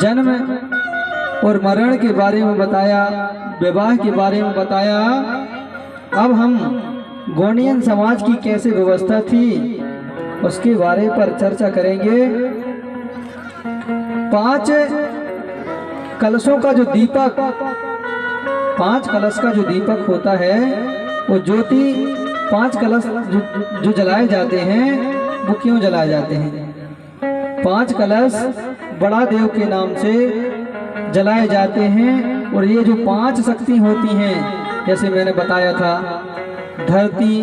जन्म और मरण के बारे में बताया, विवाह के बारे में बताया। अब हम गोंडियन समाज की कैसे व्यवस्था थी उसके बारे पर चर्चा करेंगे। 5 कलशों का जो दीपक, 5 कलश का जो दीपक होता है, वो ज्योति 5 कलश जो जलाए जाते हैं, वो क्यों जलाए जाते हैं? 5 कलश बड़ा देव के नाम से जलाए जाते हैं। और ये जो 5 शक्ति होती हैं, जैसे मैंने बताया था, धरती,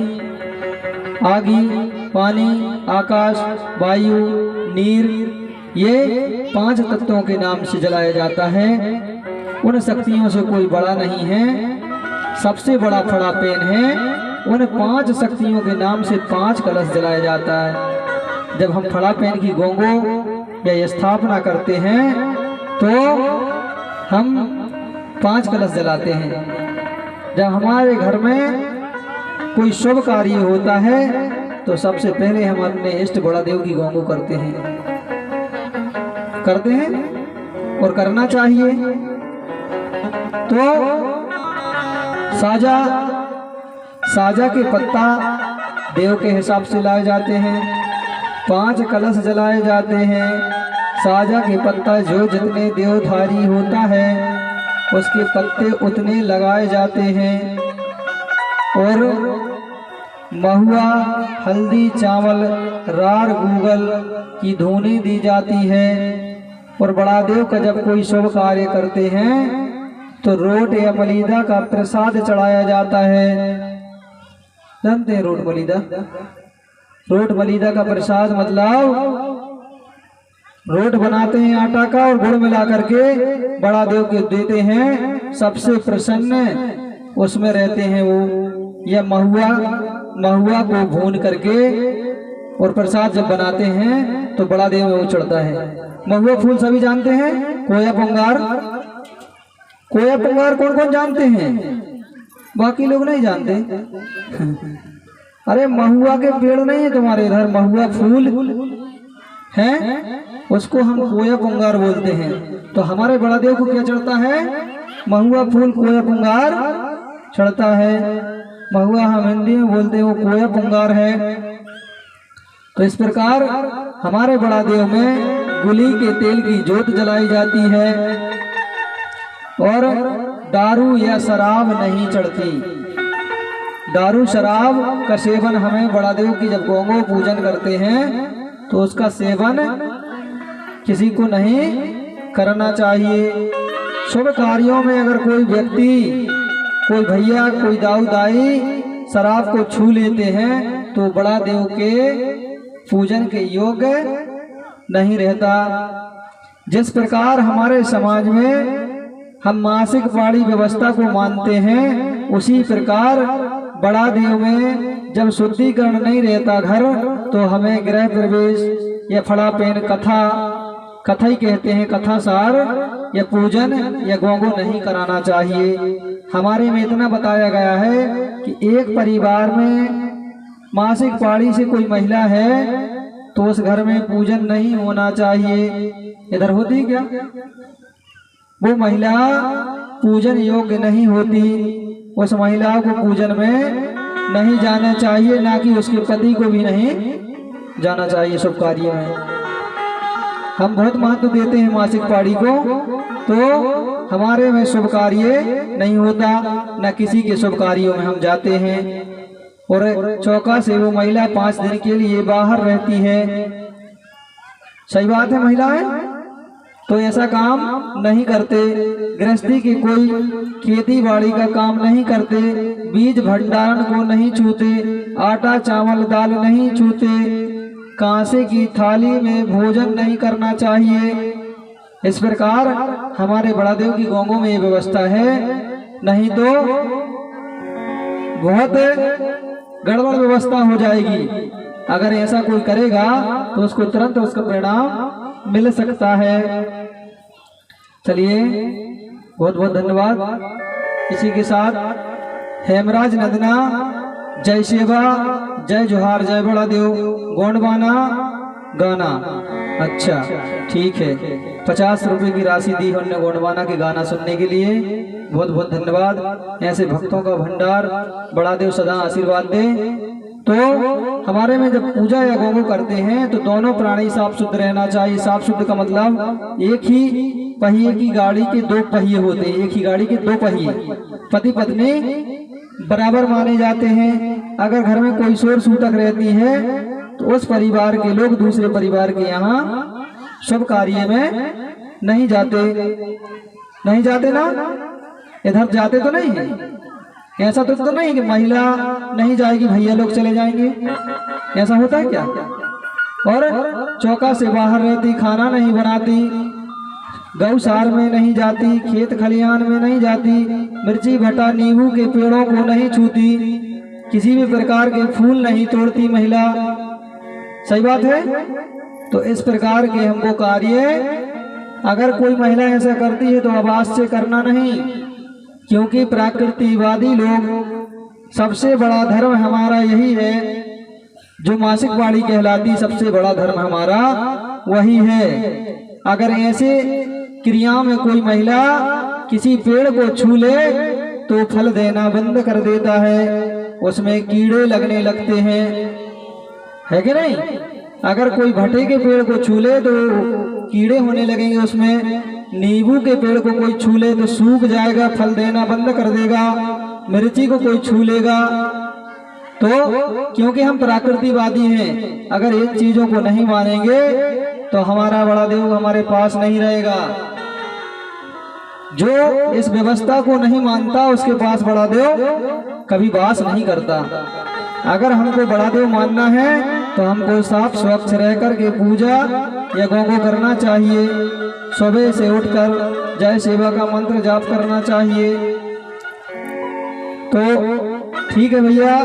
आगी, पानी, आकाश, वायु, नीर, ये 5 तत्वों के नाम से जलाया जाता है। उन शक्तियों से कोई बड़ा नहीं है, सबसे बड़ा फड़ा पेन है। उन 5 शक्तियों के नाम से 5 कलश जलाया जाता है। जब हम फड़ा पेन की गोंगो या स्थापना करते हैं तो हम 5 कलश जलाते हैं। जब हमारे घर में कोई शुभ कार्य होता है तो सबसे पहले हम अपने इष्ट बड़ा देव की गोंगो करते हैं और करना चाहिए। तो साजा के पत्ता देव के हिसाब से लाए जाते हैं, 5 कलश जलाए जाते हैं। साजा के पत्ता जो जितने देवधारी होता है उसके पत्ते उतने लगाए जाते हैं। और महुआ, हल्दी, चावल, रार, गूगल की धूनी दी जाती है। और बड़ा देव का जब कोई शुभ कार्य करते हैं तो रोट या मलीदा का प्रसाद चढ़ाया जाता है। जानते हैं रोट मलीदा? रोट मलीदा का प्रसाद मतलब रोट बनाते हैं आटा का और गुड़ मिला करके बड़ा देव के देते हैं। सबसे प्रसन्न उसमें रहते हैं वो। यह महुआ को भून करके और प्रसाद जब बनाते हैं तो बड़ा देव में वो चढ़ता है। महुआ फूल सभी जानते हैं। कोया पंगार कौन कौन जानते हैं? बाकी लोग नहीं जानते। अरे महुआ के पेड़ नहीं है तुम्हारे इधर? महुआ फूल है, उसको हम कोया पंगार बोलते हैं। तो हमारे बड़ा देव को क्या चढ़ता है? महुआ फूल, कोया पंगार चढ़ता है। महुआ हम हिंदी में बोलते हैं, वो कोया पंगार है। तो इस प्रकार हमारे बड़ा देव में गुली के तेल की जोत जलाई जाती है। और दारू या शराब नहीं चढ़ती। दारू शराब का सेवन हमें बड़ा देव की जब गोंगो पूजन करते हैं तो उसका सेवन किसी को नहीं करना चाहिए। शुभ कार्यों में अगर कोई व्यक्ति, कोई भैया, कोई दाऊ दाई शराब को छू लेते हैं तो बड़ा देव के पूजन के योग्य नहीं रहता। जिस प्रकार हमारे समाज में हम मासिक पाड़ी व्यवस्था को मानते हैं, उसी प्रकार बड़ा देव में जब शुद्धिकरण नहीं रहता घर तो हमें गृह प्रवेश या फड़ा पेन कथा ही कहते हैं, कथा सार या पूजन या गोंगो नहीं कराना चाहिए। हमारे में इतना बताया गया है कि एक परिवार में मासिक पाड़ी से कोई महिला है तो उस घर में पूजन नहीं होना चाहिए। इधर होती क्या? वो महिला पूजन योग्य नहीं होती। उस महिला को पूजन में नहीं जाना चाहिए, ना कि उसके पति को भी नहीं जाना चाहिए शुभ कार्य में। हम बहुत महत्व देते हैं मासिक पाड़ी को, तो हमारे में शुभ कार्य नहीं होता, न किसी के शुभ कार्यों में हम जाते हैं। और चौका से वो महिला 5 दिन के लिए बाहर रहती है। सही बात है महिलाएं? तो ऐसा काम नहीं करते। गृहस्थी की कोई खेती बाड़ी का काम नहीं करते, बीज भंडारण को नहीं छूते, आटा चावल दाल नहीं छूते, कांसे की थाली में भोजन नहीं करना चाहिए। इस प्रकार हमारे बड़ा देव की गोंगो में ये व्यवस्था है। नहीं तो बहुत गड़बड़ व्यवस्था हो जाएगी। अगर ऐसा कोई करेगा तो उसको तुरंत उसका परिणाम मिल सकता है। चलिए, बहुत बहुत धन्यवाद। इसी के साथ हेमराज नदना, जय सेवा, जय जोहार, जय बड़ा देव, गोंडवाना गाना अच्छा ठीक है, 50 रुपए की राशि दी हमने गोंडवाना के गाना सुनने के लिए, बहुत बहुत धन्यवाद। ऐसे भक्तों का भंडार बड़ा देव सदा आशीर्वाद दे। तो हमारे में जब पूजा या गोगो करते हैं तो दोनों प्राणी साफ शुद्ध रहना चाहिए। साफ शुद्ध का मतलब एक ही पहिए की गाड़ी के दो पहिए होते हैं, एक ही गाड़ी के दो पहिए, पति पत्नी बराबर माने जाते हैं। अगर घर में कोई शोर सूतक रहती है तो उस परिवार के लोग दूसरे परिवार के यहाँ शुभ कार्य में नहीं जाते, नहीं जाते ना, इधर जाते तो नहीं है। ऐसा तो नहीं कि महिला नहीं जाएगी भैया लोग चले जाएंगे, ऐसा होता है क्या? और चौका से बाहर रहती, खाना नहीं बनाती, गौशार में नहीं जाती, खेत खलियान में नहीं जाती, मिर्ची भट्टा नींबू के पेड़ों को नहीं छूती, किसी भी प्रकार के फूल नहीं तोड़ती महिला। सही बात है। तो इस प्रकार के हमको कार्य अगर कोई महिला ऐसा करती है तो आवाज से करना नहीं, क्योंकि प्रकृतिवादी लोग सबसे बड़ा धर्म हमारा यही है, जो मासिक बाड़ी कहलाती सबसे बड़ा धर्म हमारा वही है। अगर ऐसे क्रिया में कोई महिला किसी पेड़ को छू ले तो फल देना बंद कर देता है, उसमें कीड़े लगने लगते हैं, है कि नहीं? अगर कोई भट्टे के पेड़ को छू ले तो कीड़े होने लगेंगे उसमें, नींबू के पेड़ को कोई छू ले तो सूख जाएगा, फल देना बंद कर देगा, मिर्ची को कोई छू लेगा। तो क्योंकि हम प्रकृतिवादी हैं, अगर इन चीजों को नहीं मानेंगे तो हमारा बड़ा देव हमारे पास नहीं रहेगा। जो इस व्यवस्था को नहीं मानता उसके पास बड़ा देव कभी वास नहीं करता। अगर हमको बड़ा देव मानना है तो हमको साफ स्वच्छ रह कर के पूजा या गोगो करना चाहिए, सुबह से उठकर जय सेवा का मंत्र जाप करना चाहिए। तो ठीक है भैया,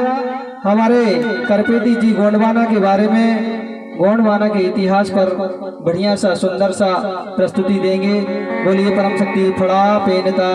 हमारे करपेटी जी गोंडवाना के बारे में, गोंडवाना के इतिहास पर बढ़िया सा सुंदर सा प्रस्तुति देंगे। बोलिए परम शक्ति फड़ा पेनता।